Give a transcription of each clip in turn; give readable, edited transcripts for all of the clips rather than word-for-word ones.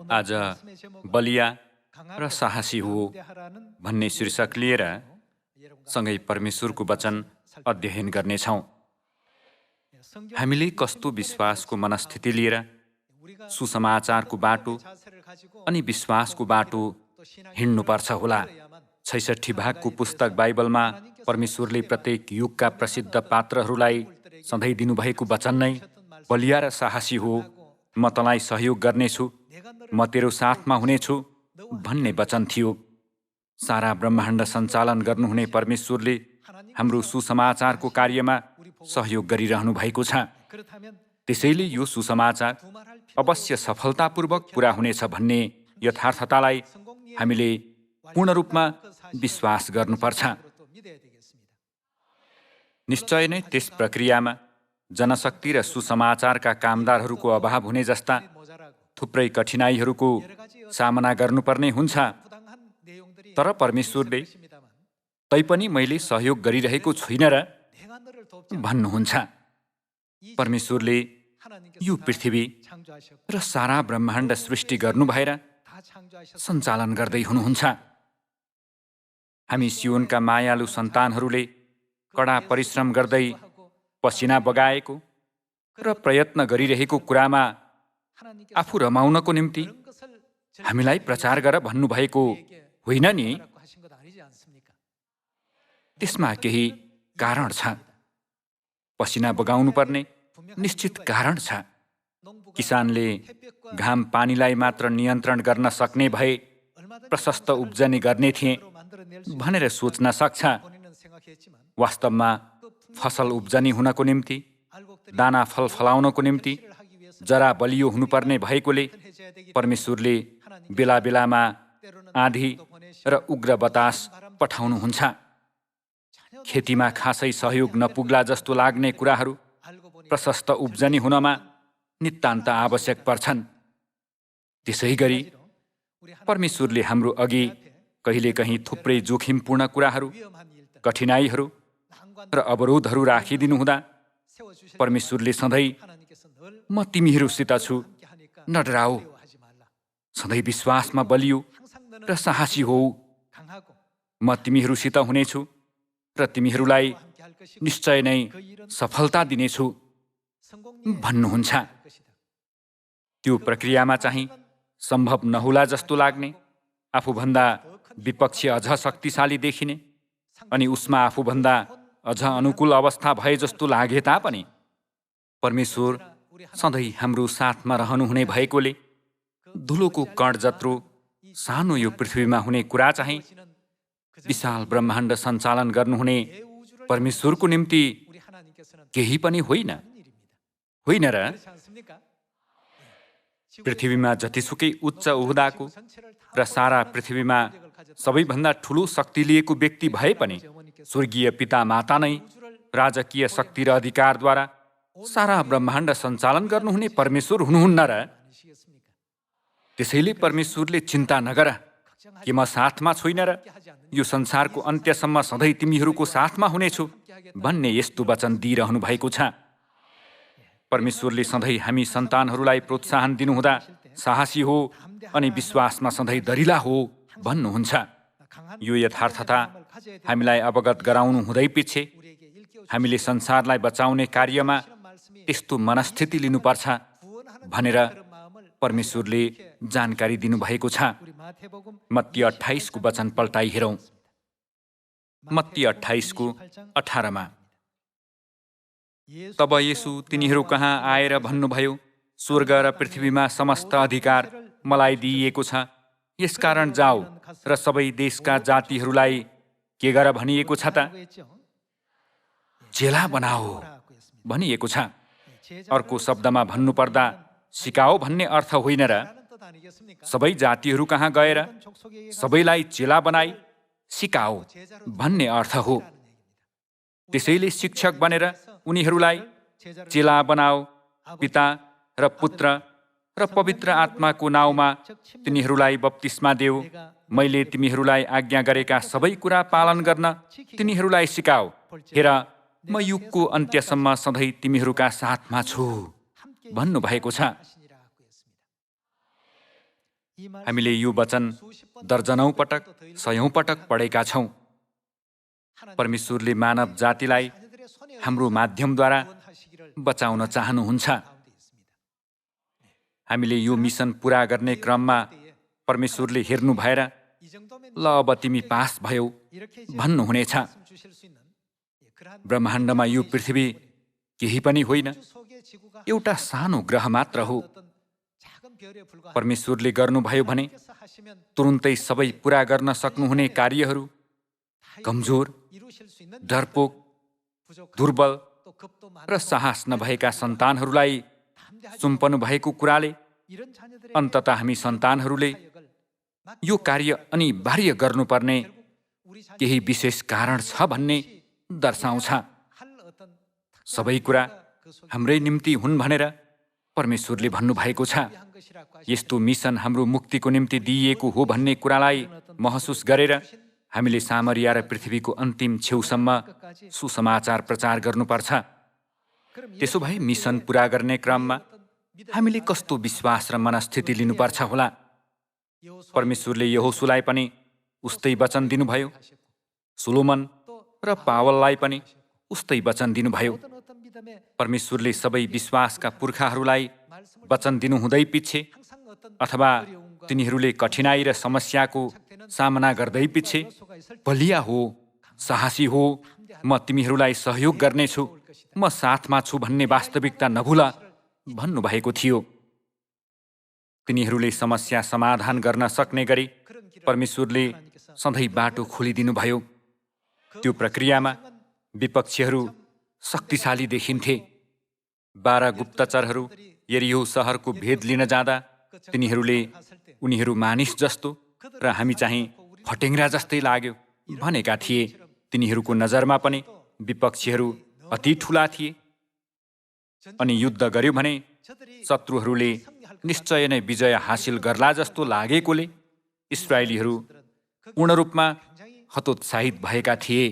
आज बलिया र साहसी हो भन्ने शीर्षक लिएर सँगै परमेश्वरको वचन अध्ययन गर्नेछौँ। हामीले कस्तो विश्वासको मनस्थिति लिएर सुसमाचारको बाटो अनि विश्वासको बाटो हिँड्नुपर्छ होला। 66 भागको पुस्तक बाइबलमा परमेश्वरले प्रत्येक युगका प्रसिद्ध पात्रहरूलाई सधैँ दिनुभएको वचन नै बलिया र साहसी हो, म तँलाई सहयोग गर्नेछु, म तेरो साथमा हुनेछु भन्ने वचन थियो। सारा ब्रह्माण्ड सञ्चालन गर्नुहुने परमेश्वरले हाम्रो सुसमाचारको कार्यमा सहयोग गरिरहनु भएको छ। त्यसैले यो सुसमाचार अवश्य सफलतापूर्वक पूरा हुनेछ भन्ने यथार्थतालाई हामीले पूर्ण रूपमा विश्वास गर्नुपर्छ। निश्चय नै त्यस प्रक्रियामा जनशक्ति र सुसमाचारका कामदारहरूको अभाव हुने जस्ता थुप्रै कठिनाइहरूको सामना गर्नुपर्ने हुन्छ। तर परमेश्वरले तैपनि मैले सहयोग गरिरहेको छुइनँ र भन्नुहुन्छ। परमेश्वरले यो पृथ्वी र सारा ब्रह्माण्ड सृष्टि गर्नु भएर सञ्चालन गर्दै हुनुहुन्छ। हामी सियोनका मायालु सन्तानहरूले कडा परिश्रम गर्दै पसिना बगाएको र प्रयत्न गरिरहेको कुरामा आफू रमाउनको निम्ति हामीलाई प्रचार गर भन्नुभएको होइन नि। त्यसमा केही कारण छ। पसिना बगाउनु पर्ने निश्चित कारण छ। किसानले घाम पानीलाई मात्र नियन्त्रण गर्न सक्ने भए प्रशस्त उब्जनी गर्ने थिए भनेर सोच्न सक्छ। वास्तवमा फसल उब्जनी हुनको निम्ति, दाना फल फलाउनको निम्ति जरा बलियो हुनुपर्ने भएकोले परमेश्वरले बेला बेलामा आँधी र उग्र बतास पठाउनुहुन्छ। खेतीमा खासै सहयोग नपुग्ला जस्तो लाग्ने कुराहरू प्रशस्त उब्जनी हुनमा नितान्त आवश्यक पर्छन्। त्यसै गरी परमेश्वरले हाम्रो अघि कहिलेकहीँ थुप्रै जोखिमपूर्ण कुराहरू, कठिनाइहरू र अवरोधहरू राखिदिनुहुँदा परमेश्वरले सधैँ म तिमीहरूसित छु, नडराऊ, सधैँ विश्वासमा बलियो र साहसी हो, म तिमीहरूसित हुनेछु र तिमीहरूलाई निश्चय नै सफलता दिनेछु भन्नुहुन्छ। त्यो प्रक्रियामा चाहिँ सम्भव नहोला जस्तो लाग्ने, आफूभन्दा विपक्षी अझ शक्तिशाली देखिने अनि उसमा आफूभन्दा अझ अनुकूल अवस्था भए जस्तो लागे तापनि परमेश्वर सधैँ हाम्रो साथमा रहनुहुने भएकोले धुलोको कण जत्रो सानो यो पृथ्वीमा हुने कुरा चाहिँ विशाल ब्रह्माण्ड सञ्चालन गर्नुहुने परमेश्वरको निम्ति केही पनि होइन, होइन र? पृथ्वीमा जतिसुकै उच्च ओहदाको र सारा पृथ्वीमा सबैभन्दा ठुलो शक्ति लिएको व्यक्ति भए पनि स्वर्गीय पिता माता नै राजकीय शक्ति र अधिकारद्वारा सारा ब्रह्माण्ड सञ्चालन गर्नुहुने परमेश्वर हुनुहुन्न र? त्यसैले परमेश्वरले चिन्ता नगर कि म साथमा छुइनँ र यो संसारको अन्त्यसम्म सधैँ तिमीहरूको साथमा हुनेछु भन्ने यस्तो वचन दिइरहनु भएको छ। परमेश्वरले सधैँ हामी सन्तानहरूलाई प्रोत्साहन दिनुहुँदा साहसी हो अनि विश्वासमा सधैँ दरिला हो भन्नुहुन्छ। यो यथार्थता हामीलाई अवगत गराउनु हुँदै पछि हामीले संसारलाई बचाउने कार्यमा त्यस्तो मनस्थिति लिनुपर्छ भनेर परमेश्वरले जानकारी दिनुभएको छ। मत्ती 28 को वचन पल्टाइ हेरौँ। मत्ती 28 को 18 तब येशू तिनीहरू कहाँ आएर भन्नुभयो, स्वर्ग र पृथ्वीमा समस्त अधिकार मलाई दिइएको छ, यसकारण जाऊ र सबै देशका जातिहरूलाई के गर भनिएको छ त? चेला बनाओ भनिएको छ। अर्को शब्दमा भन्नुपर्दा सिकाओ भन्ने अर्थ होइन र? सबै जातिहरू कहाँ गएर सबैलाई चेला बनाई सिकाओ भन्ने अर्थ हो। त्यसैले शिक्षक बनेर उनीहरूलाई चेला बनाओ, पिता र पुत्र र पवित्र आत्माको नाउँमा तिनीहरूलाई बप्तिस्मा देऊ, मैले तिमीहरूलाई आज्ञा गरेका सबै कुरा पालन गर्न तिनीहरूलाई सिकाओ। हेर, म युगको अन्त्यसम्म सधैँ तिमीहरूका साथमा छु भन्नुभएको छ। हामीले यो वचन दर्जनौं पटक, सयौं पटक पढेका छौं। परमेश्वरले मानव जातिलाई हाम्रो माध्यमद्वारा बचाउन चाहनुहुन्छ। हामीले यो मिसन पूरा गर्ने क्रममा परमेश्वरले हेर्नु भएर ल अब तिमी पास भयौ भन्नुहुनेछ। ब्रह्माण्डमा यो पृथ्वी केही पनि होइन, एउटा सानो ग्रह मात्र हो। परमेश्वरले गर्नुभयो भने तुरुन्तै सबै पूरा गर्न सक्नुहुने कार्यहरू कमजोर, डरपोक, दुर्बल र साहस नभएका सन्तानहरूलाई सुम्पनु भएको कुराले अन्ततः हामी सन्तानहरूले यो कार्य अनिवार्य गर्नुपर्ने केही विशेष कारण छ भन्ने दर्शाउँछ। सबै कुरा हाम्रै निम्ति हुन् भनेर परमेश्वरले भन्नुभएको छ। यस्तो मिसन हाम्रो मुक्तिको निम्ति दिइएको हो भन्ने कुरालाई महसुस गरेर हामीले सामरिया र पृथ्वीको अन्तिम छेउसम्म सुसमाचार प्रचार गर्नुपर्छ। त्यसो भए मिसन पूरा गर्ने क्रममा हामीले कस्तो विश्वास र मनस्थिति लिनुपर्छ होला? परमेश्वरले यहोशुलाई पनि उस्तै वचन दिनुभयो, सोलोमन र पावललाई पनि उस्तै वचन दिनुभयो। परमेश्वरले सबै विश्वासका पुर्खाहरूलाई वचन दिनुहुँदै पिच्छे अथवा तिनीहरूले कठिनाई र समस्याको सामना गर्दै पिच्छे बलिया हो, साहसी हो, म तिमीहरूलाई सहयोग गर्नेछु, म साथमा छु भन्ने वास्तविकता नभुल भन्नुभएको थियो। तिनीहरूले समस्या समाधान गर्न सक्ने गरी परमेश्वरले सधैँ बाटो खोलिदिनुभयो। त्यो प्रक्रियामा विपक्षीहरू शक्तिशाली देखिन्थे। 12 गुप्तचरहरू यरिहो सहरको भेद लिन जाँदा उनीहरू मानिस जस्तो र हामी चाहिँ फटेङ्ग्रा जस्तै लाग्यो भनेका थिए। तिनीहरूको नजरमा पनि विपक्षीहरू अति ठुला थिए अनि युद्ध गर्यो भने शत्रुहरूले निश्चय नै विजय हासिल गर्ला जस्तो लागेकोले इस्राएलीहरू पूर्ण रूपमा हतोत्साहित भएका थिए।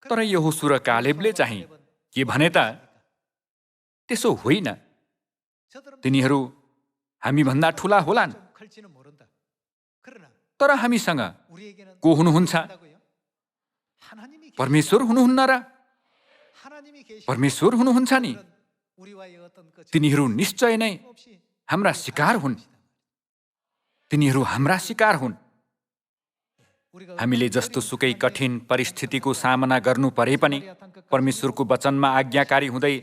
तर यहोशू र कालेबले चाहिँ के भने त? त्यसो होइन, तिनीहरू हामीभन्दा ठुला होलान्, तर हामीसँग को हुनुहुन्छ? परमेश्वर हुनुहुन्न र? परमेश्वर हुनुहुन्छ नि। तिनीहरू निश्चय नै हाम्रा शिकार हुन्, तिनीहरू हाम्रा शिकार हुन्। हामीले जस्तो सुकै कठिन परिस्थितिको सामना गर्नु परे पनि परमेश्वरको वचनमा आज्ञाकारी हुँदै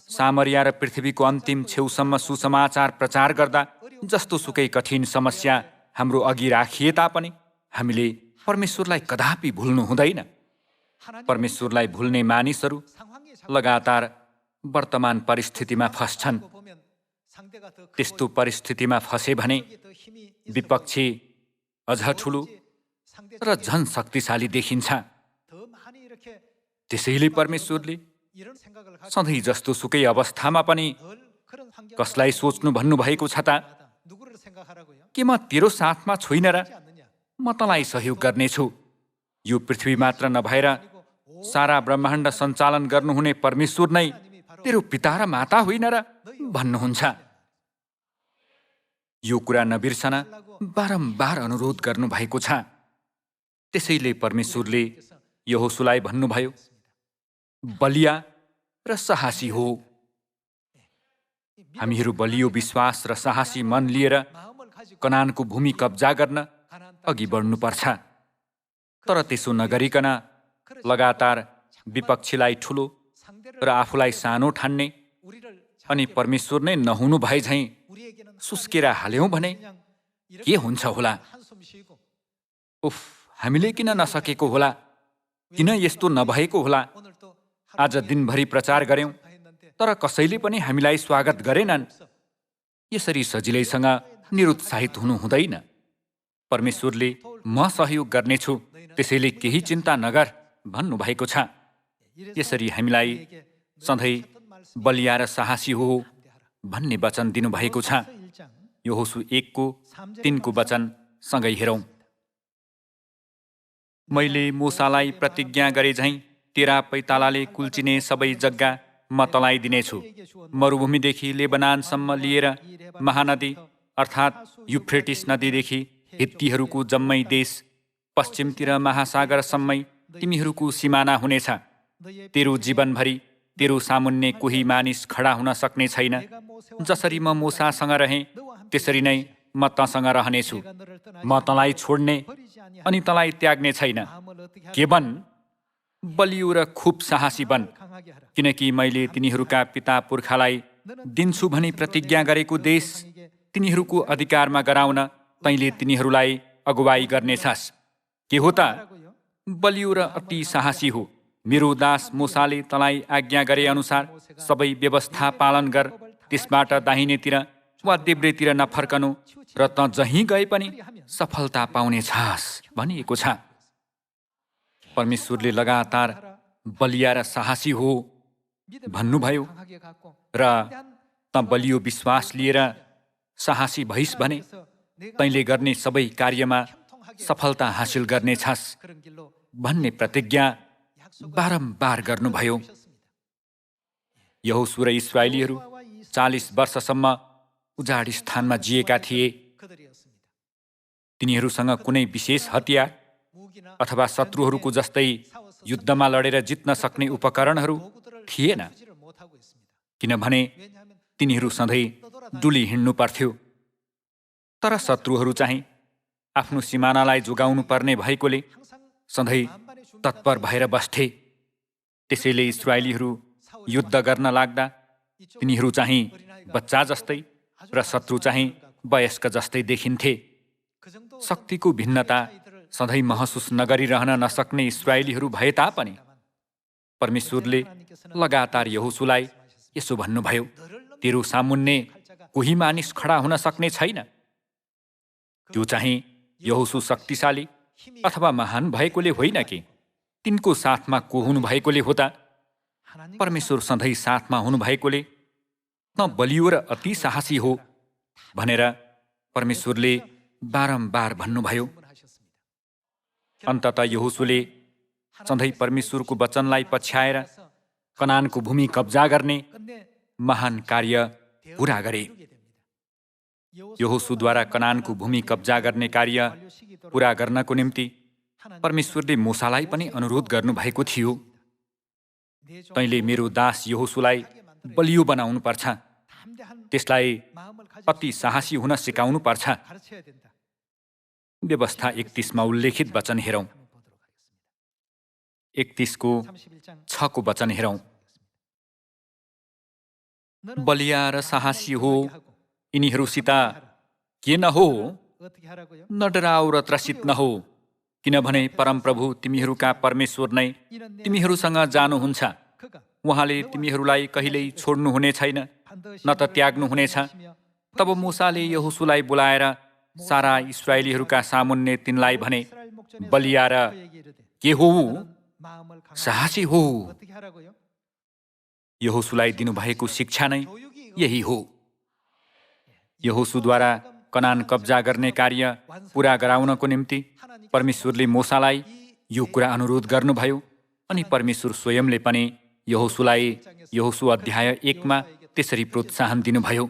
सामरिया र पृथ्वीको अन्तिम छेउसम्म सुसमाचार प्रचार गर्दा जस्तो सुकै कठिन समस्या हाम्रो अघि राखिए तापनि हामीले परमेश्वरलाई कदापि भुल्नु हुँदैन। परमेश्वरलाई भुल्ने मानिसहरू लगातार वर्तमान परिस्थितिमा फस्छन्। त्यस्तो परिस्थितिमा फसे भने विपक्षी अझ ठुलो र झन शक्तिशाली देखिन्छ। त्यसैले परमेश्वरले सधैँ जस्तो सुकै अवस्थामा पनि कसलाई सोच्नु भन्नुभएको छ त? के म तेरो साथमा छुइन र? म तँलाई सहयोग गर्नेछु। यो पृथ्वी मात्र नभएर सारा ब्रह्माण्ड सञ्चालन गर्नुहुने परमेश्वर नै तेरो पिता र माता होइन र भन्नुहुन्छ। यो कुरा नबिर्सन बारम्बार अनुरोध गर्नुभएको छ। त्यसैले परमेश्वरले यहोशूलाई भन्नुभयो, बलिया र साहसी हो। हामीहरू बलियो विश्वास र साहसी मन लिएर कनानको भूमि कब्जा गर्न अघि बढ्नुपर्छ। तर त्यसो नगरिकन लगातार विपक्षीलाई ठुलो र आफूलाई सानो ठान्ने अनि परमेश्वर नै नहुनु भए झैँ सुस्केर हाल्यौं भने के हुन्छ होला? उफ, हामीले किन नसकेको होला? किन यस्तो नभएको होला? आज दिनभरि प्रचार गर्यौं तर कसैले पनि हामीलाई स्वागत गरेनन्। यसरी सजिलैसँग निरुत्साहित हुनु हुँदैन। परमेश्वरले म सहयोग गर्नेछु, त्यसैले केही चिन्ता नगर भन्नुभएको छ। यसरी हामीलाई सधैँ बलिया र साहसी हो भन्ने वचन दिनुभएको छ। यहोशू 1:3 वचन सँगै हेरौं। मैले मूसालाई प्रतिज्ञा गरे झैं तेरा पैतालाले कुल्चिने सबै जग्गा म तँलाई दिनेछु। मरुभूमिदेखि लेबनानसम्म लिएर महानदी अर्थात् युफ्रेटिस नदीदेखि हित्तीहरूको जम्मै देश, पश्चिमतिर महासागरसम्मै तिमीहरूको सिमाना हुनेछ। तेरो जीवनभरि तेरो सामुन्ने कोही मानिस खडा हुन सक्ने छैन। जसरी म मूसासँग रहेँ, त्यसरी नै म तँसँग रहनेछु। म तँलाई छोड्ने अनि तँलाई त्याग्ने छैन। के बन? बलियो र खुब साहसी बन, किनकि मैले तिनीहरूका पिता पुर्खालाई दिन्छु भनी प्रतिज्ञा गरेको देश तिनीहरूको अधिकारमा गराउन तैँले तिनीहरूलाई अगुवाई गर्नेछस्। के हो त? बलियो र अति साहसी हो। मेरो दास मूसाले तँलाई आज्ञा गरे अनुसार सबै व्यवस्था पालन गर। त्यसबाट दाहिनेतिर वा देब्रेतिर नफर्कनु र तँ जहीँ गए पनि सफलता पाउनेछस् भनिएको छ। परमेश्वरले लगातार बलिया र साहसी हो भन्नुभयो र तँ बलियो विश्वास लिएर साहसी भइस् भने तैँले गर्ने सबै कार्यमा सफलता हासिल गर्नेछस् भन्ने प्रतिज्ञा बारम्बार गर्नुभयो। यहोशू र इस्राएलीहरू 40 वर्षसम्म उजाड स्थानमा जिएका थिए। तिनीहरूसँग कुनै विशेष हतियार अथवा शत्रुहरूको जस्तै युद्धमा लडेर जित्न सक्ने उपकरणहरू थिएन, किनभने तिनीहरू सधैँ डुली हिँड्नु पर्थ्यो। तर शत्रुहरू चाहिँ आफ्नो सिमानालाई जोगाउनु पर्ने भएकोले सधैँ तत्पर भएर बस्थे। त्यसैले इस्राएलीहरू युद्ध गर्न लाग्दा तिनीहरू चाहिँ बच्चा जस्तै र शत्रु चाहिँ वयस्क जस्तै देखिन्थे। शक्तिको भिन्नता सधैँ महसुस नगरिरहन नसक्ने इस्राएलीहरू भए तापनि परमेश्वरले लगातार यहोशूलाई यसो भन्नुभयो, तेरो सामुन्ने कोही मानिस खडा हुन सक्ने छैन। त्यो चाहिँ यहोशू शक्तिशाली अथवा महान भएकोले होइन कि तिनको साथमा को हुनु भएकोले हो त? परमेश्वर सधैँ साथमा हुनुभएकोले न बलियो र अति साहसी हो भनेर परमेश्वरले बारम्बार भन्नुभयो। अन्ततः यहोशूले सधैँ परमेश्वरको वचनलाई पछ्याएर कनानको भूमि कब्जा गर्ने महान कार्य पूरा गरे। यहोशूद्वारा कनानको भूमि कब्जा गर्ने कार्य पूरा गर्नको निम्ति परमेश्वरले मूसालाई पनि अनुरोध गर्नुभएको थियो। तैँले मेरो दास यहोशूलाई बलियो बनाउनु पर्छ, त्यसलाई अति साहसी हुन सिकाउनु पर्छ। व्यवस्था 31 मा उल्लेखित वचन हेरौँ। 31 को 6 को वचन हेरौँ। बलिया र साहसी हो, यिनीहरूसित के नहो? न डराउ र त्रसित नहो, किनभने परमप्रभु तिमीहरूका परमेश्वर नै तिमीहरूसँग जानुहुन्छ। उहाँले तिमीहरूलाई कहिल्यै छोड्नुहुने छैन, न त त्याग्नुहुनेछ। तब मूसाले यहोशूलाई बोलाएर सारा इस्राएलीहरूका सामुन्ने तिनलाई भने, बलिया र के हो? साहसी हो। यहोशूलाई दिनुभएको शिक्षा नै यही हो। यहोशूद्वारा कनान कब्जा गर्ने कार्य पूरा गराउनको निम्ति परमेश्वरले मूसालाई यो कुरा अनुरोध गर्नुभयो अनि परमेश्वर स्वयंले पनि यहोशूलाई यहोशू अध्याय 1 मा त्यसरी प्रोत्साहन दिनुभयो।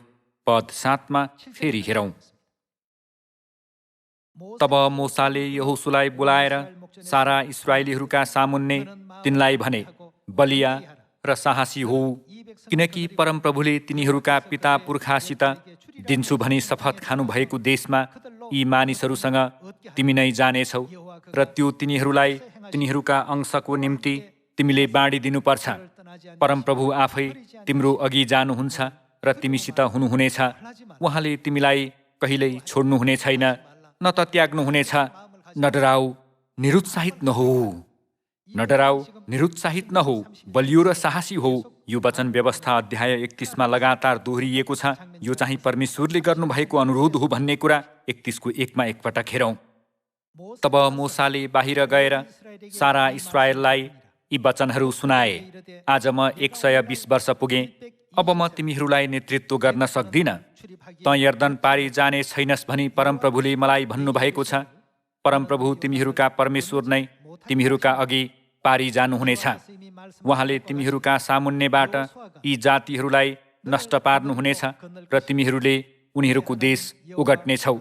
पद 7 मा फेरि हेरौँ। तब मूसाले यहोशूलाई बोलाएर सारा इस्राएलीहरूका सामुन्ने तिनलाई भने, बलिया र साहसी हो, किनकि परमप्रभुले तिनीहरूका पिता पुर्खासित दिन्छु भनी शपथ खानु भएको देशमा यी मानिसहरूसँग तिमी नै जानेछौ र त्यो तिनीहरूलाई तिनीहरूका अंशको निम्ति तिमीले बाँडिदिनुपर्छ। परमप्रभु आफै तिम्रो अघि जानुहुन्छ र तिमीसित हुनुहुनेछ। उहाँले तिमीलाई कहिल्यै छोड्नुहुने छैन, न त त्याग्नुहुनेछ। न डराऊ, निरुत्साहित नहो। न डराऊ, निरुत्साहित नहो, बलियो र साहसी हो। यो वचन व्यवस्था अध्याय 31 मा लगातार दोहोरिएको छ। यो चाहिँ परमेश्वरले गर्नुभएको अनुरोध हो भन्ने कुरा 31 को 1 मा एकपटक हेरौँ। तब मूसाले बाहिर गएर सारा इस्राएललाई यी वचनहरू सुनाए। आज म 120 वर्ष पुगेँ, अब म तिमीहरूलाई नेतृत्व गर्न सक्दिनँ। तँ यर्दन पारी जाने छैनस् भनी परमप्रभुले मलाई भन्नुभएको छ। परमप्रभु तिमीहरूका परमेश्वर नै तिमीहरूका अघि पारी जानुहुनेछ। उहाँले तिमीहरूका सामुन्नेबाट यी जातिहरूलाई नष्ट पार्नुहुनेछ र तिमीहरूले उनीहरूको देश उगट्नेछौ।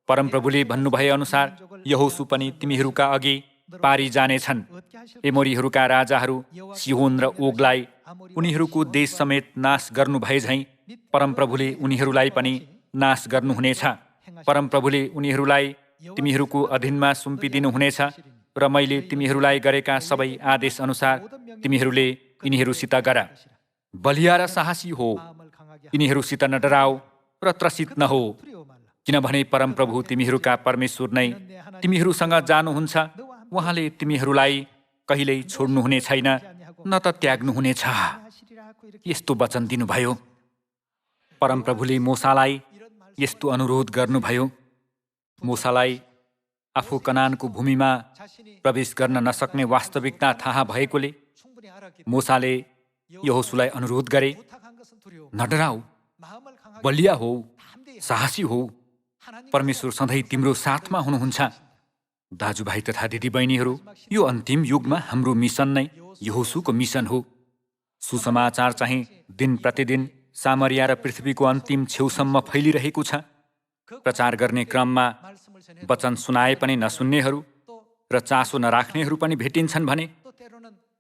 परमप्रभुले भन्नुभए अनुसार यहोसु पनि तिमीहरूका अघि पारी जानेछन्। एमोरीहरूका राजाहरू सिहोन र ओगलाई उनीहरूको देश समेत नाश गर्नुभए झैँ परमप्रभुले उनीहरूलाई पनि नाश गर्नुहुनेछ। परमप्रभुले उनीहरूलाई तिमीहरूको अधीनमा सुम्पिदिनुहुनेछ र मैले तिमीहरूलाई गरेका सबै आदेश अनुसार तिमीहरूले यिनीहरूसित गर। बलिया र साहसी हो, यिनीहरूसित नडराऊ र त्रसित नहो, किनभने परमप्रभु तिमीहरूका परमेश्वर नै तिमीहरूसँग जानुहुन्छ। उहाँले तिमीहरूलाई कहिल्यै छोड्नुहुने छैन, न त त्याग्नुहुनेछ। यस्तो वचन दिनुभयो। परमप्रभुले मूसालाई यस्तो अनुरोध गर्नुभयो। मूसालाई आफू कनानको भूमिमा प्रवेश गर्न नसक्ने वास्तविकता थाहा भएकोले मूसाले यहोसुलाई अनुरोध गरे, नडराऊ, बलिया हो, साहसी हो, परमेश्वर सधैँ तिम्रो साथमा हुनुहुन्छ। दाजुभाइ तथा दिदीबहिनीहरू, यो अन्तिम युगमा हाम्रो मिसन नै यहोसुको मिसन हो। सुसमाचार चाहिँ दिन प्रतिदिन सामरिया र पृथ्वीको अन्तिम छेउसम्म फैलिरहेको छ। प्रचार गर्ने क्रममा वचन सुनाए पनि नसुन्नेहरू र चासो नराख्नेहरू पनि भेटिन्छन् भने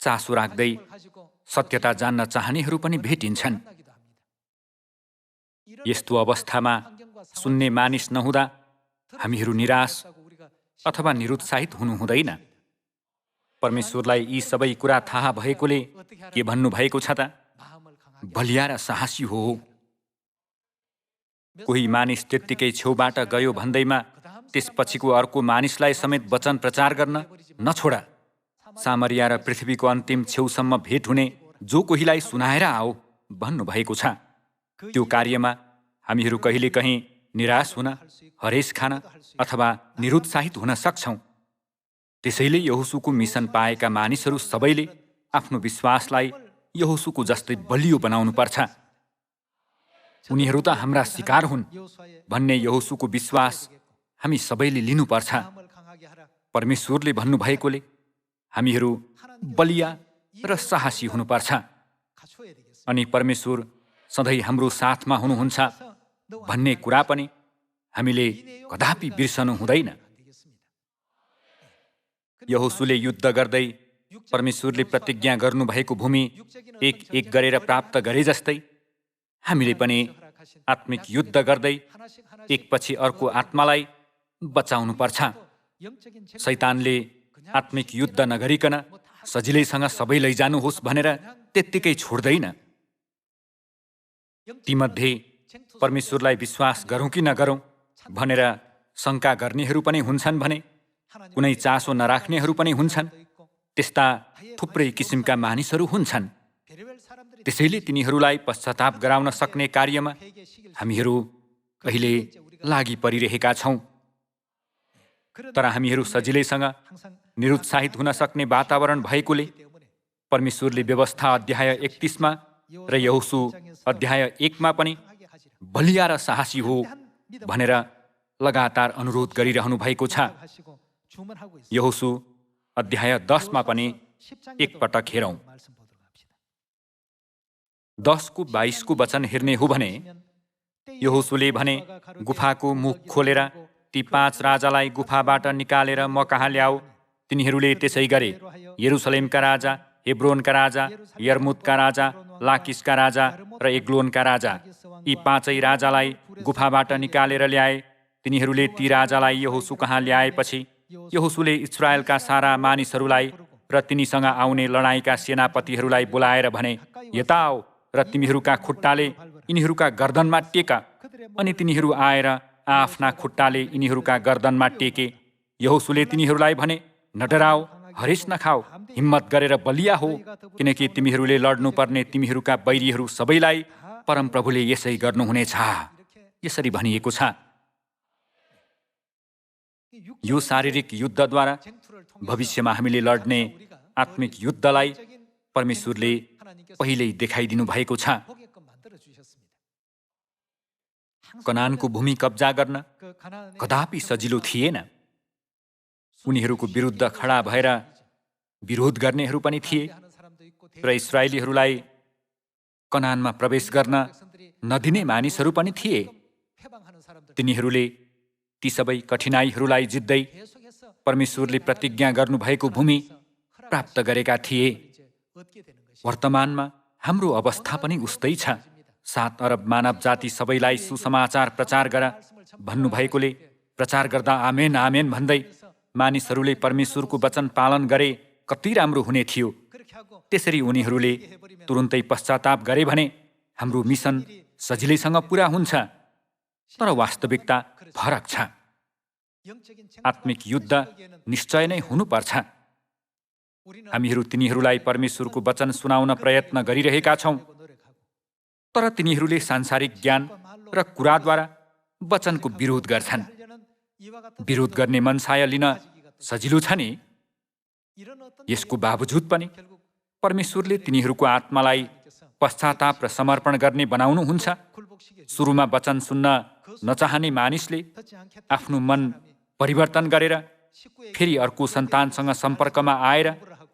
चासो राख्दै सत्यता जान्न चाहनेहरू पनि भेटिन्छन्। यस्तो अवस्थामा सुन्ने मानिस नहुँदा हामीहरू निराश अथवा निरुत्साहित हुनु हुँदैन। परमेश्वरलाई यी सबै कुरा थाहा भएकोले के भन्नुभएको छ त? बलिया र साहसी हो। कोही मानिस त्यत्तिकै छेउबाट गयो भन्दैमा त्यसपछिको अर्को मानिसलाई समेत वचन प्रचार गर्न नछोडा। सामरिया र पृथ्वीको अन्तिम छेउसम्म भेट हुने जो कोहीलाई सुनाएर आओ भन्नुभएको छ। त्यो कार्यमा हामीहरू कहिलेकहीँ निराश हुन, हरेस खान अथवा निरुत्साहित हुन सक्छौँ। त्यसैले यहोसुको मिसन पाएका मानिसहरू सबैले आफ्नो विश्वासलाई यहोसुको जस्तै बलियो बनाउनुपर्छ। उनीहरू त हाम्रा शिकार हुन् भन्ने यहोसुको विश्वास हामी सबैले लिनुपर्छ। परमेश्वरले भन्नुभएकोले हामीहरू बलिया र साहसी हुनुपर्छ। अनि परमेश्वर सधैँ हाम्रो साथमा हुनुहुन्छ भन्ने कुरा पनि हामीले कदापि बिर्सनु हुँदैन। यहोसुले युद्ध गर्दै परमेश्वरले प्रतिज्ञा गर्नुभएको भूमि एक एक गरेर प्राप्त गरे जस्तै हामीले पनि आत्मिक युद्ध गर्दै एकपछि अर्को आत्मालाई बचाउनु पर्छ। शैतानले आत्मिक युद्ध नगरिकन सजिलैसँग सबै लैजानुहोस् भनेर त्यत्तिकै छोड्दैन। तीमध्ये परमेश्वरलाई विश्वास गरौँ कि नगरौँ भनेर शङ्का गर्नेहरू पनि हुन्छन् भने कुनै चासो नराख्नेहरू पनि हुन्छन्। त्यस्ता थुप्रै किसिमका मानिसहरू हुन्छन्। त्यसैले तिनीहरूलाई पश्चाताप गराउन सक्ने कार्यमा हामीहरू कहिले लागि परिरहेका छौँ। तर हामीहरू सजिलैसँग निरुत्साहित हुन सक्ने वातावरण भएकोले परमेश्वरले व्यवस्था अध्याय 31 र यहोसु अध्याय 1 पनि बलिया र साहसी हो भनेर लगातार अनुरोध गरिरहनु भएको छ। यहोसु अध्याय 10 पनि एकपटक हेरौँ। 10:22 वचन हेर्ने हो भने यहोसुले भने, गुफाको मुख खोलेर ती 5 राजालाई गुफाबाट निकालेर म कहाँ ल्याऊ। तिनीहरूले त्यसै गरे। यरुसलेमका राजा, हेब्रोनका राजा, यर्मुतका राजा, लाकिसका राजा र एग्लोनका राजा, यी 5 राजालाई गुफाबाट निकालेर ल्याए। तिनीहरूले ती राजालाई यहोसु कहाँ ल्याएपछि यहोसुले इस्राएलका सारा मानिसहरूलाई र तिनीसँग आउने लडाईँका सेनापतिहरूलाई बोलाएर भने, यता आओ र तिमीहरूका खुट्टाले यिनीहरूका गर्दनमा टेका। अनि तिनीहरू आएर आफ्ना खुट्टाले यिनीहरूका गर्दनमा टेके। यहोसुले तिनीहरूलाई भने, नडराओ, हरेस नखाओ, हिम्मत गरेर बलिया हो, किनकि तिमीहरूले लड्नुपर्ने तिमीहरूका बैरीहरू सबैलाई परमप्रभुले यसै गर्नुहुनेछ। यसरी भनिएको छ। यो शारीरिक युद्धद्वारा भविष्यमा हामीले लड्ने आत्मिक युद्धलाई परमेश्वरले पहिल्यै देखाइदिनु भएको छ। कनानको भूमि कब्जा गर्न कदापि सजिलो थिएन। उनीहरूको विरुद्ध खडा भएर विरोध गर्नेहरू पनि थिए र इस्राएलीहरूलाई कनानमा प्रवेश गर्न नदिने मानिसहरू पनि थिए। तिनीहरूले ती सबै कठिनाइहरूलाई जित्दै परमेश्वरले प्रतिज्ञा गर्नुभएको भूमि प्राप्त गरेका थिए। वर्तमानमा हाम्रो अवस्था पनि उस्तै छ। 7 अरब मानव जाति सबैलाई सुसमाचार प्रचार गर भन्नुभएकोले प्रचार गर्दा आमेन आमेन भन्दै मानिसहरूले परमेश्वरको वचन पालन गरे कति राम्रो हुने थियो। त्यसरी उनीहरूले तुरुन्तै पश्चाताप गरे भने हाम्रो मिसन सजिलैसँग पुरा हुन्छ। तर वास्तविकता फरक छ। आत्मिक युद्ध निश्चय नै हुनुपर्छ। हामीहरू तिनीहरूलाई परमेश्वरको वचन सुनाउन प्रयत्न गरिरहेका छौँ, तर तिनीहरूले सांसारिक ज्ञान र कुराद्वारा वचनको विरोध गर्छन्। विरोध गर्ने मनसाय लिन सजिलो छ नि। यसको बावजुद पनि परमेश्वरले तिनीहरूको आत्मालाई पश्चाताप र समर्पण गर्ने बनाउनुहुन्छ। सुरुमा वचन सुन्न नचाहने मानिसले आफ्नो मन परिवर्तन गरेर फेरि अर्को सन्तानसँग सम्पर्कमा आएर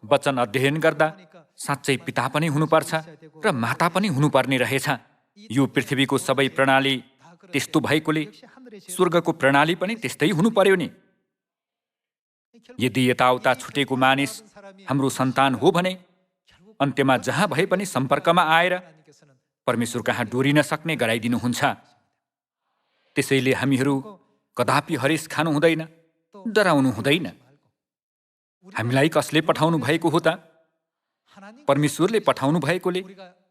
वचन अध्ययन गर्दा साँच्चै पिता पनि हुनुपर्छ र माता पनि हुनुपर्ने रहेछ। यो पृथ्वीको सबै प्रणाली त्यस्तो भएकोले स्वर्गको प्रणाली पनि त्यस्तै हुनु पर्यो नि। यदि यताउता छुटेको मानिस हाम्रो सन्तान हो भने अन्त्यमा जहाँ भए पनि सम्पर्कमा आएर परमेश्वर कहाँ डोरिन सक्ने गराइदिनुहुन्छ। त्यसैले हामीहरू कदापि हरेस खानु हुँदैन, डराउनु हुँदैन। हामीलाई कसले पठाउनु भएको हो त? परमेश्वरले पठाउनु भएकोले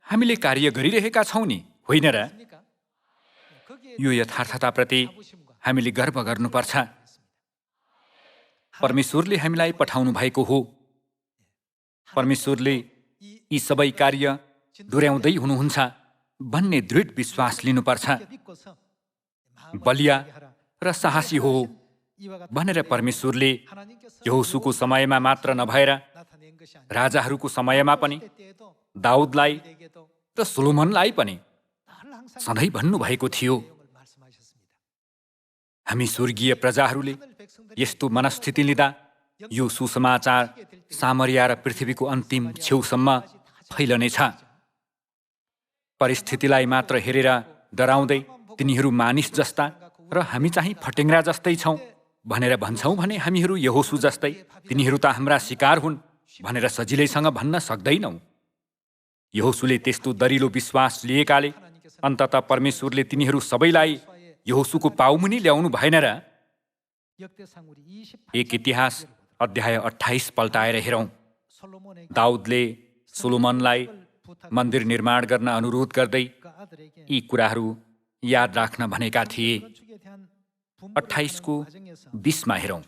हामीले कार्य गरिरहेका छौँ नि, होइन र? यो यथार्थताप्रति हामीले गर्व गर्नुपर्छ। परमेश्वरले हामीलाई पठाउनु भएको हो। परमेश्वरले यी सबै कार्य डोर्याउँदै हुनुहुन्छ भन्ने दृढ विश्वास लिनुपर्छ। बलिया र साहसी हो भनेर परमेश्वरले यहोशूको समयमा मात्र नभएर राजाहरूको समयमा पनि दाउदलाई र सोलोमनलाई पनि सधैँ भन्नुभएको थियो। हामी स्वर्गीय प्रजाहरूले यस्तो मनस्थिति लिँदा यो सुसमाचार सामरिया र पृथ्वीको अन्तिम छेउसम्म फैलनेछ। परिस्थितिलाई मात्र हेरेर डराउँदै तिनीहरू मानिस जस्ता र हामी चाहिँ फटेङ्ग्रा जस्तै छौँ भनेर भन्छौँ भने हामीहरू यहोशू जस्तै तिनीहरू त हाम्रा शिकार हुन् भनेर सजिलैसँग भन्न सक्दैनौँ। यहोशूले त्यस्तो दरिलो विश्वास लिएकाले अन्ततः परमेश्वरले तिनीहरू सबैलाई यहोशूको पाउमुनि ल्याउनु भएन र? एक इतिहास अध्याय 28 पल्टाएर हेरौँ। दाउदले सोलोमनलाई मन्दिर निर्माण गर्न अनुरोध गर्दै यी कुराहरू याद राख्न भनेका थिए। 28:20 हेरौँ।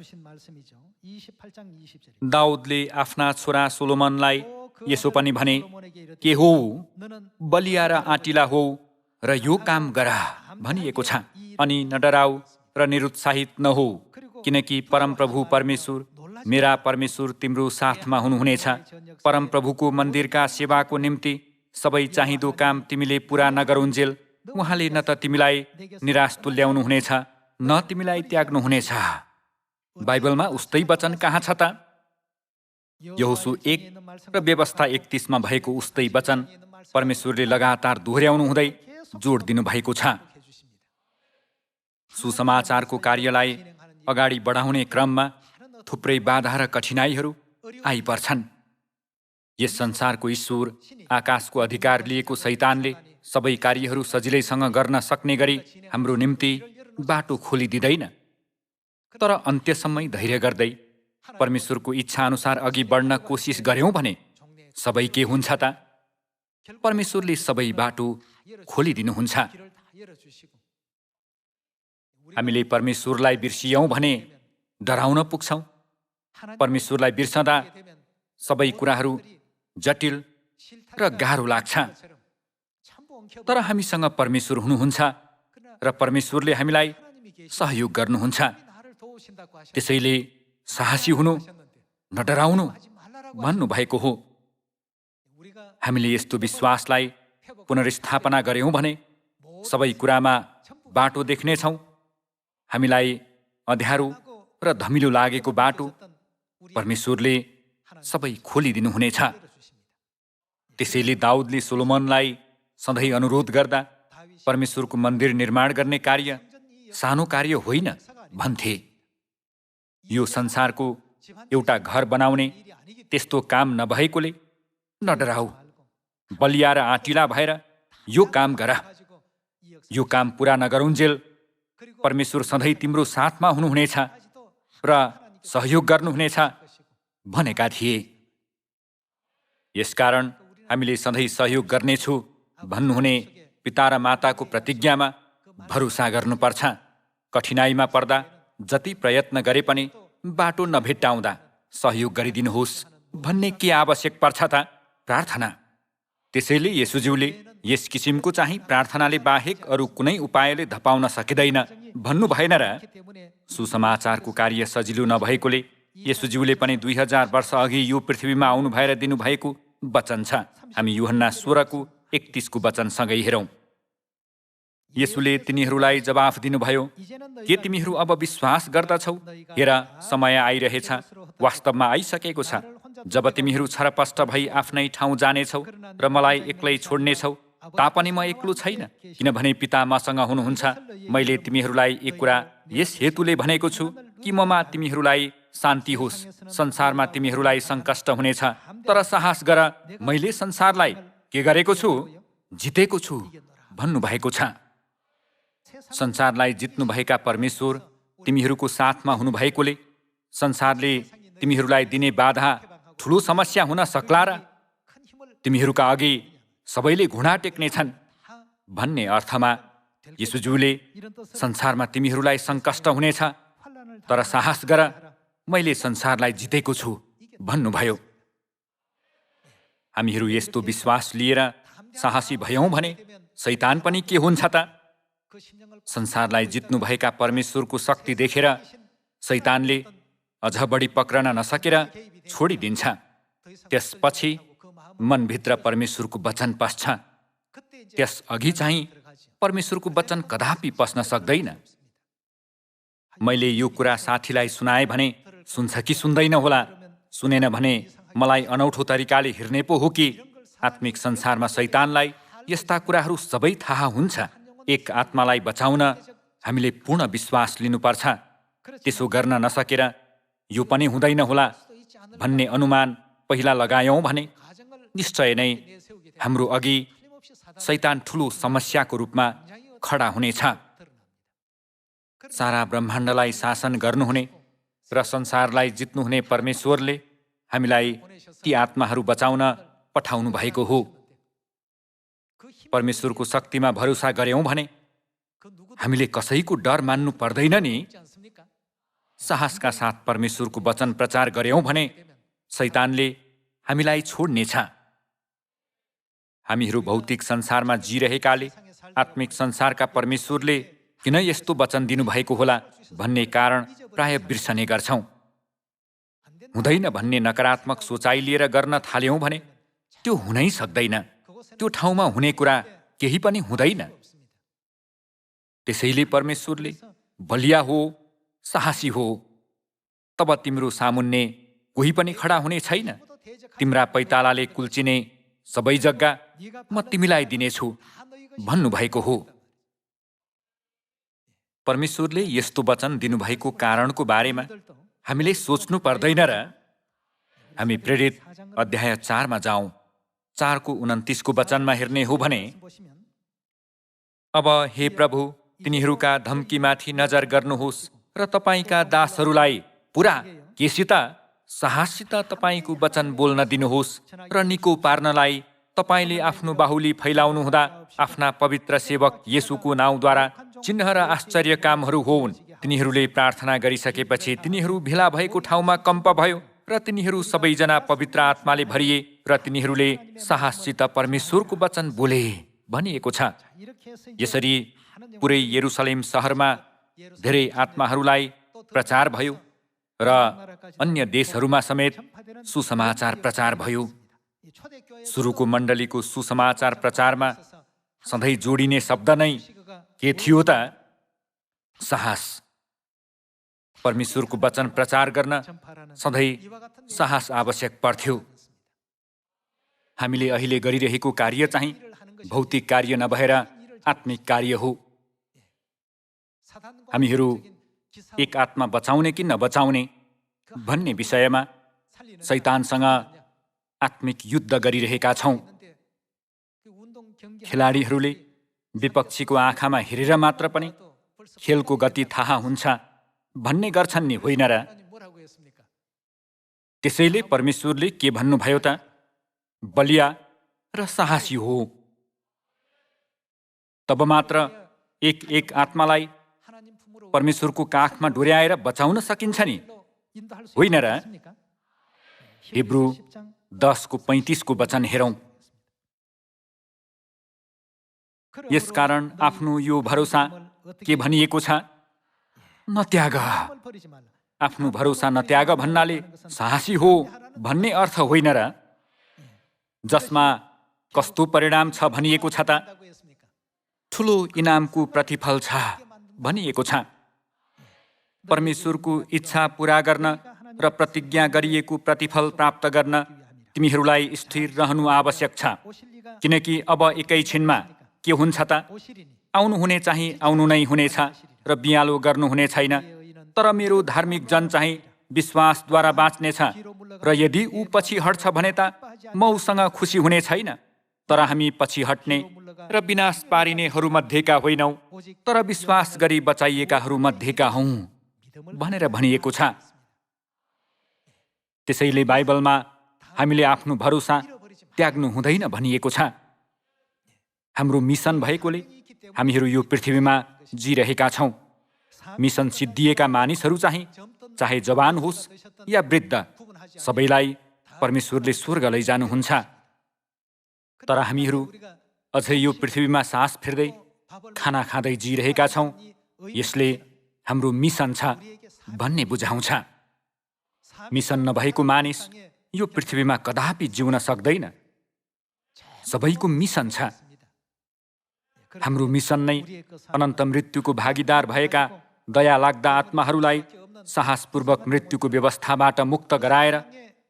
दाउदले आफ्ना छोरा सोलोमनलाई यसो पनि भने, के हो, बलिया र आँटिला हो र यो काम गर भनिएको छ, अनि नडराऊ र निरुत्साहित नहो, किनकि परमप्रभु परमेश्वर मेरा परमेश्वर तिम्रो साथमा हुनुहुनेछ। परमप्रभुको मन्दिरका सेवाको निम्ति सबै चाहिँदो काम तिमीले पुरा नगरुन्जेल उहाँले न त तिमीलाई निराश तुल्याउनु हुनेछ न तिमीलाई त्याग्नुहुनेछ। बाइबलमा उस्तै वचन कहाँ छ त? यहोशू 1 र व्यवस्था 31 भएको उस्तै वचन परमेश्वरले लगातार दोहोर्याउनु हुँदै जोड दिनुभएको छ। सुसमाचारको कार्यलाई अगाडि बढाउने क्रममा थुप्रै बाधा र कठिनाइहरू आइपर्छन्। यस संसारको ईश्वर, आकाशको अधिकार लिएको शैतानले सबै कार्यहरू सजिलैसँग गर्न सक्ने गरी हाम्रो निम्ति बाटो खोलिदिँदैन। तर अन्त्यसम्मै धैर्य गर्दै परमेश्वरको इच्छा अनुसार अघि बढ्न कोसिस गर्यौं भने सबै के हुन्छ त? परमेश्वरले सबै बाटो खोलिदिनुहुन्छ। हामीले परमेश्वरलाई बिर्सियौं भने डराउन पुग्छौं। परमेश्वरलाई बिर्सदा सबै कुराहरू जटिल र गाह्रो लाग्छ। तर हामीसँग परमेश्वर हुनुहुन्छ र परमेश्वरले हामीलाई सहयोग गर्नुहुन्छ। त्यसैले साहसी हुनु, नडराउनु भन्नुभएको हो। हामीले यस्तो विश्वासलाई पुनर्स्थापना गर्यौं भने सबै कुरामा बाटो देख्नेछौँ। हामीलाई अँध्यारो र धमिलो लागेको बाटो परमेश्वरले सबै खोलिदिनुहुनेछ। त्यसैले दाउदले सोलोमनलाई सधैँ अनुरोध गर्दा परमेश्वरको मन्दिर निर्माण गर्ने कार्य सानो कार्य होइन भन्थे। यो संसारको एउटा घर बनाउने त्यस्तो काम नभएकोले नडराऊ, बलिया र आँटिला भएर यो काम गर। यो काम पुरा नगरुन्जेल परमेश्वर सधैँ तिम्रो साथमा हुनुहुनेछ र सहयोग गर्नुहुनेछ भनेका थिए। यसकारण हामीले सधैँ सहयोग गर्नेछु भन्नुहुने पिता र माताको प्रतिज्ञामा भरोसा गर्नुपर्छ। कठिनाइमा पर्दा जति प्रयत्न गरे पनि बाटो नभेट्टाउँदा सहयोग गरिदिनुहोस् भन्ने के आवश्यक पर्छ त? प्रार्थना। त्यसैले येशूज्यूले यस किसिमको चाहिँ प्रार्थनाले बाहेक अरू कुनै उपायले धपाउन सकिँदैन भन्नु भएन र? सुसमाचारको कार्य सजिलो नभएकोले येशूज्यूले पनि 2000 वर्ष अघि यो पृथ्वीमा आउनु भएर दिनुभएको वचन छ। हामी यूहन्ना 16 को 31 को वचनसँगै हेरौँ। येशूले तिनीहरूलाई जवाफ दिनुभयो, के तिमीहरू अब विश्वास गर्दछौ? हेर, समय आइरहेछ, वास्तवमा आइसकेको छ, जब तिमीहरू छरपष्ट भई आफ्नै ठाउँ जानेछौ र मलाई एक्लै छोड्नेछौ। तापनि म एक्लो छैन, किनभने पिता मसँग हुनुहुन्छ। मैले तिमीहरूलाई एक कुरा यस हेतुले भनेको छु कि ममा तिमीहरूलाई शान्ति होस्। संसारमा तिमीहरूलाई सङ्कष्ट हुनेछ, तर साहस गर, मैले संसारलाई के गरेको छु? जितेको छु भन्नुभएको छ। संसारलाई जित्नुभएका परमेश्वर तिमीहरूको साथमा हुनुभएकोले संसारले तिमीहरूलाई दिने बाधा ठुलो समस्या हुन सक्ला र? तिमीहरूका अघि सबैले घुँडा टेक्नेछन् भन्ने अर्थमा येशूज्यूले संसारमा तिमीहरूलाई सङ्कष्ट हुनेछ, तर साहस गर, मैले संसारलाई जितेको छु भन्नुभयो। हामीहरू यस्तो विश्वास लिएर साहसी भयौँ भने शैतान पनि के हुन्छ त? संसारलाई जित्नुभएका परमेश्वरको शक्ति देखेर शैतानले अझ बढी पक्रन नसकेर छोडिदिन्छ। त्यसपछि मनभित्र परमेश्वरको वचन पस्छ। त्यस अघि चाहिँ परमेश्वरको वचन कदापि पस्न सक्दैन। मैले यो कुरा साथीलाई सुनाएँ भने सुन्छ कि सुन्दैन होला? सुनेन भने मलाई अनौठो तरिकाले हेर्ने पो हो कि? आत्मिक संसारमा शैतानलाई यस्ता कुराहरू सबै थाहा हुन्छ। एक आत्मालाई बचाउन हामीले पूर्ण विश्वास लिनुपर्छ। त्यसो गर्न नसकेर यो पनि हुँदैन होला भन्ने अनुमान पहिला लगायौँ भने निश्चय नै हाम्रो अघि शैतान ठुलो समस्याको रूपमा खडा हुनेछ। सारा ब्रह्माण्डलाई शासन गर्नुहुने र संसारलाई जित्नुहुने परमेश्वरले हामीलाई ती आत्माहरू बचाउन पठाउनु भएको हो। परमेश्वरको शक्तिमा भरोसा गर्यौँ भने हामीले कसैको डर मान्नु पर्दैन नि। साहसका साथ परमेश्वरको वचन प्रचार गर्यौँ भने शैतानले हामीलाई छोड्नेछ। हामीहरू भौतिक संसारमा जिरहेकाले आत्मिक संसारका परमेश्वरले किन यस्तो वचन दिनुभएको होला भन्ने कारण प्राय बिर्सने गर्छौँ। हुँदैन भन्ने नकारात्मक सोचाइ लिएर गर्न थाल्यौँ भने त्यो हुनै सक्दैन। त्यो ठाउँमा हुने कुरा केही पनि हुँदैन। त्यसैले परमेश्वरले बलिया हो, साहसी हो, तब तिम्रो सामुन्ने कोही पनि खडा हुने छैन। तिम्रा पैतालाले कुल्चिने सबै जग्गा म तिमीलाई दिनेछु भन्नुभएको हो। परमेश्वरले यस्तो वचन दिनुभएको कारणको बारेमा हामीले सोच्नु पर्दैन र? हामी प्रेरित अध्याय 4 मा जाउँ। 4 को 29 को वचनमा हेर्ने हो भने, अब हे प्रभु, तिनीहरूका धम्कीमाथि नजर गर्नुहोस् र तपाईँका दासहरूलाई पुरा केसित साहससित तपाईँको वचन बोल्न दिनुहोस् र निको पार्नलाई तपाईँले आफ्नो बाहुली फैलाउनु हुँदा आफ्ना पवित्र सेवक येशूको नाउँद्वारा चिन्ह र आश्चर्य कामहरू होउन्। तिनीहरूले प्रार्थना गरिसकेपछि तिनीहरू भेला भएको ठाउँमा कम्प भयो र तिनीहरू सबैजना पवित्र आत्माले भरिए र तिनीहरूले साहससित परमेश्वरको वचन बोले भनिएको छ। यसरी पुरै यरुसलेम सहरमा धेरै आत्माहरूलाई प्रचार भयो र अन्य देशहरूमा समेत सुसमाचार प्रचार भयो। सुरुको मण्डलीको सुसमाचार प्रचारमा सधैँ जोडिने शब्द नै के थियो त? साहस। परमेश्वरको वचन प्रचार गर्न सधैँ साहस आवश्यक पर्थ्यो। हामीले अहिले गरिरहेको कार्य चाहिँ भौतिक कार्य नभएर आत्मिक कार्य हो। हामीहरू एक आत्मा बचाउने कि नबचाउने भन्ने विषयमा शैतानसँग आत्मिक युद्ध गरिरहेका छौँ। खेलाडीहरूले विपक्षीको आँखामा हेरेर मात्र पनि खेलको गति थाहा हुन्छ भन्ने गर्छन् नि, होइन र? त्यसैले परमेश्वरले के भन्नुभयो त? बलिया र साहसी हो। तब मात्र एक आत्मालाई परमेश्वरको काखमा डोर्याएर बचाउन सकिन्छ नि, होइन र? हिब्रू 10:35 को वचन हेरौँ। यसकारण आफ्नो यो भरोसा के भनिएको छ? नत्याग। आफ्नो भरोसा नत्याग भन्नाले साहसी हो भन्ने अर्थ होइन र? जसमा कस्तो परिणाम छ भनिएको छ त? ठुलो इनामको प्रतिफल छ भनिएको छ। परमेश्वरको इच्छा पूरा गर्न र प्रतिज्ञा गरिएको प्रतिफल प्राप्त गर्न तिमीहरूलाई स्थिर रहनु आवश्यक छ, किनकि अब एकैछिनमा के हुन्छ त? आउनुहुने चाहिँ आउनु नै हुनेछ र बियालो गर्नुहुने छैन। तर मेरो धार्मिक जन चाहिँ विश्वासद्वारा बाँच्नेछ, र यदि ऊ पछि हट्छ भने त म उसँग खुसी हुने छैन। तर हामी पछि हट्ने र विनाश पारिनेहरूमध्येका होइनौँ, तर विश्वास गरी बचाइएकाहरूमध्येका हौँ भनेर भनिएको छ। त्यसैले बाइबलमा हामीले आफ्नो भरोसा त्याग्नु हुँदैन भनिएको छ। हाम्रो मिसन भएकोले हामीहरू यो पृथ्वीमा जिरहेका छौँ। मिसन सिद्धिएका मानिसहरू चाहिँ चाहे जवान होस् या वृद्ध, सबैलाई परमेश्वरले स्वर्ग लैजानुहुन्छ। तर हामीहरू अझै यो पृथ्वीमा सास फेर्दै खाना खाँदै जिरहेका छौँ। यसले हाम्रो मिसन छ भन्ने बुझाउँछ। मिसन नभएको मानिस यो पृथ्वीमा कदापि जिउन सक्दैन। सबैको मिसन छ। हाम्रो मिसन नै अनन्त मृत्युको भागीदार भएका दया लाग्दा आत्माहरूलाई साहसपूर्वक मृत्युको व्यवस्थाबाट मुक्त गराएर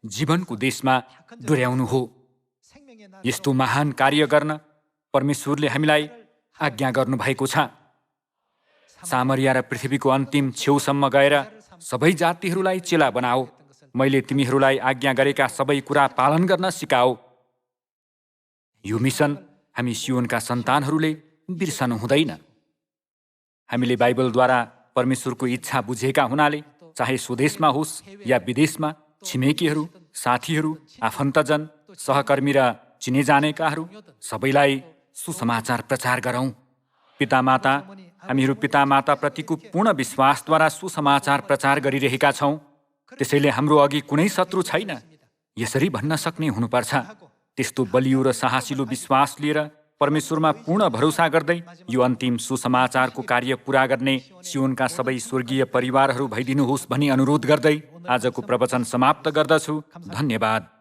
जीवनको देशमा डोर्याउनु हो। यस्तो महान कार्य गर्न परमेश्वरले हामीलाई आज्ञा गर्नुभएको छ। सामरिया र पृथ्वीको अन्तिम छेउसम्म गएर सबै जातिहरूलाई चेला बनाओ। मैले तिमीहरूलाई आज्ञा गरेका सबै कुरा पालन गर्न सिकाओ। यो मिसन हामी सियोनका सन्तानहरूले बिर्सनु हुँदैन। हामीले बाइबलद्वारा परमेश्वरको इच्छा बुझेका हुनाले चाहे स्वदेशमा होस् या विदेशमा, छिमेकीहरू, साथीहरू, आफन्तजन, सहकर्मी र चिने जानेकाहरू सबैलाई सुसमाचार प्रचार गरौँ। पितामाता, हामीहरू पितामाताप्रतिको पूर्ण विश्वासद्वारा सुसमाचार प्रचार गरिरहेका छौँ। त्यसैले हाम्रो अघि कुनै शत्रु छैन। यसरी भन्न सक्ने हुनुपर्छ। त्यस्तो बलियो र साहसिलो विश्वास लिएर परमेश्वरमा पूर्ण भरोसा गर्दै यो अन्तिम सुसमाचारको कार्य पूरा गर्ने सियोनका सबै स्वर्गीय परिवारहरू भइदिनुहोस् भनी अनुरोध गर्दै आजको प्रवचन समाप्त गर्दछु। धन्यवाद।